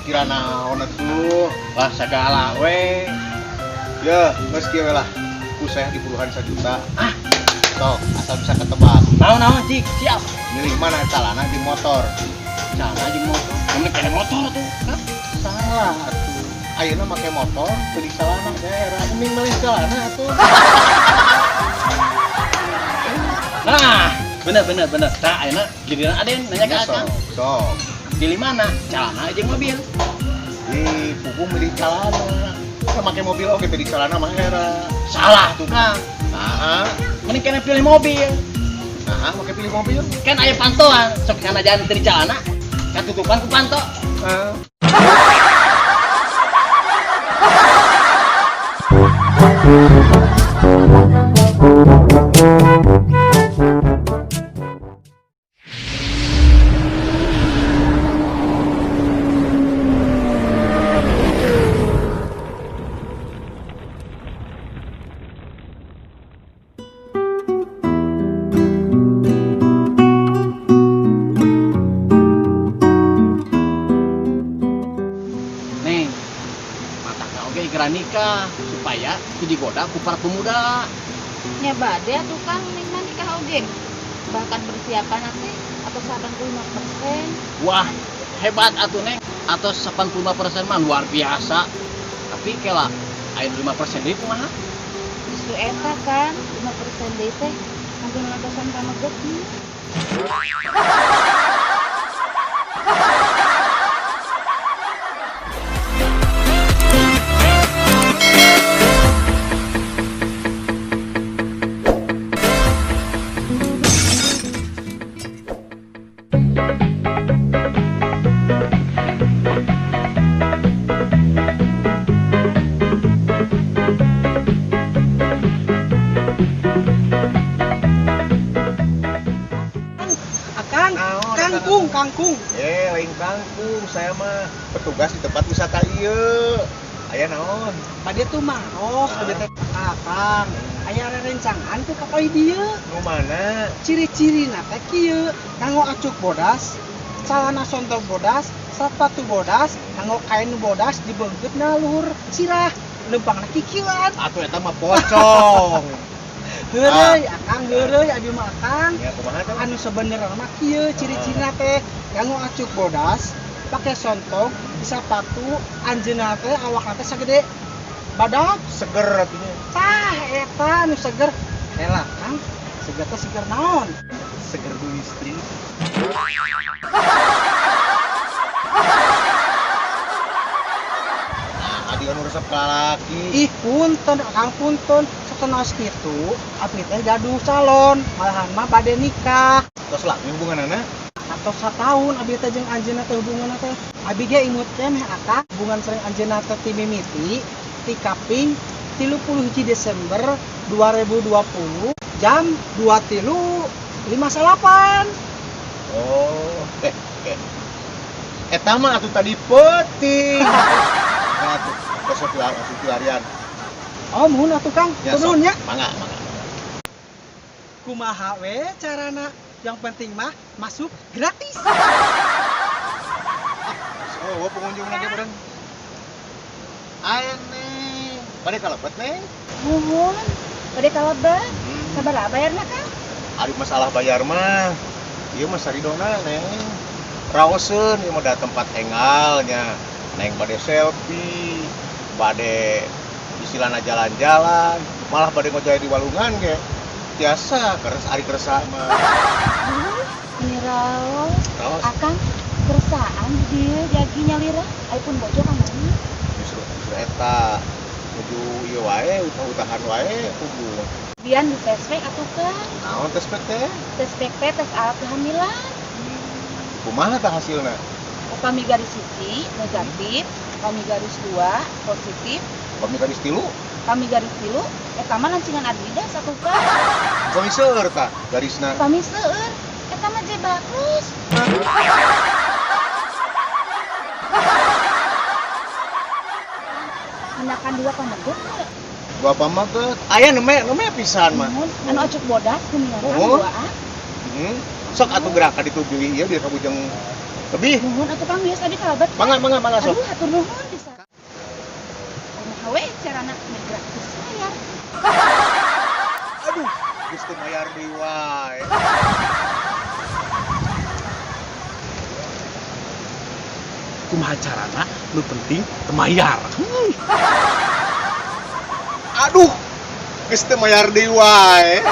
pikiran naon atuh. Lah sagala we. Ya, geus kieu lah. Ku saya di puluhan 1 juta. Sok, asal bisa ketebak. Naon cik, siap. Milih mana calana di motor. Sana jeung motor. Kamu kena motor tuh. Salah atuh. Ayeuna make motor beli calana daerah. Mending beli calana atuh. Nah, bener. Nah, ayeuna giliran Aden nanya ke Akang. Sok. Pilih mana? Celana jeung mobil. Di pupung beli calana. Kita make mobil oke beli calana mah era. Salah tuh, Kang. Nah, Mending kena pilih mobil. nah, make pilih mobil. Kan aya pantoan, sok kana jalan teu di celana. Katutupan ku panto. Neng, mata kau ge geura nikah supaya teu digoda ku para pemuda. Nya bade atuh Kang ning mah nikah oge. Bahkan persiapan teh atau 85%. Wah, hebat atuh Neng. Atau 85% mah luar biasa. Tapi kela aya 5% deui kumaha? Justru eta kan 5% deui teh kanggo ngaladosan ka megeti. Kangkung. Lain kangkung, saya mah petugas di tempat wisata ieu. Aya naon? Bade tuh maos, bade teh Kang. Aya rerencangan tuh ka poe dieu. Nu mana? Ciri-cirina teh kieu, kanggo acuk bodas, celana sontol bodas, sepatu bodas, kanggo kain bodas dibeungkeutna luhur sirah, leumpangna kikieuan. Atuh eta mah pocong. Heureuy, Akang heureuy abi mah Akang. Ya kumaha teh? Anu sebenarnya mah kieu ciri-cirina teh kanggo acuk bodas, pake sontong, sepatu, anjeunna teh awakna teh sagede badak. Seger artinya. Tah eta anu seger. Hela Kang, seger teh seger naon? Seger du istri. Nah, adi anu resep lalaki. Ih punten Akang punten. Satenaos kitu, abdi teh gaduh calon, malahan mah bade nikah. Tos lagi hubunganana? Atau 1 tahun abdi teh jeung anjeunna teh hubunganna teh. Abi ge imut keneh Akang, hubungan sareng anjeunna teh ti mimiti ti kaping 31 Desember 2020 jam 23.58. Oh, eta mah atuh tadi penting. Nah, atuh tos pelarian. Oh, muhun atuh Kang, Ya, turun sok. ya. Mangga. Kumaha we carana? Yang penting mah masuk gratis. Oh, pengunjung lagi bareng. Aya Neng. Bade kalebet Neng. Nuhun, bade kalebet. Sabaraha bayarna Kang? Ari masalah bayar mah ieu mah saridona Neng. Raoseun ieu mah da tempat enggalnya. Neng bade selfie, bade istilahna jalan-jalan, malah bade ngojoy di walungan ge. Biasa keres ari keresa mah. Ini raos. Raos. Akang kersaan di dieu jagi nyalira. Aya pun bojo ka mana? Justru eta nuju ieu wae, utah-utahan wae kudu. Bian di tespek atuh Kang. Naon tes teh? Tespek teh tes alat kehamilan. Kumaha tah hasilna? Kami garis 1 negatif, kami garis 2 positif, Kami garis 3, kami garis 3 eta mah lancingan Adidas atuh Kang. kami seueur tah garisna. Kami seueur eta mah je bagus. Anakan dua pameget. Dua pamaget. Aya neme pisan mah. Anu acuk bodas kuningan Oh. duaan. Sok atuh gerakan itu beli ieu di kabujeng Lebih. Nuhun atuh Kang biasa dikabat. Mangga sok. Aduh, hatur nuhun bisa. Kumaha we carana gratis bayar. Aduh, geus teu mayar deui wae. Kumaha carana nu penting temayar. Aduh, geus teu mayar deui wae.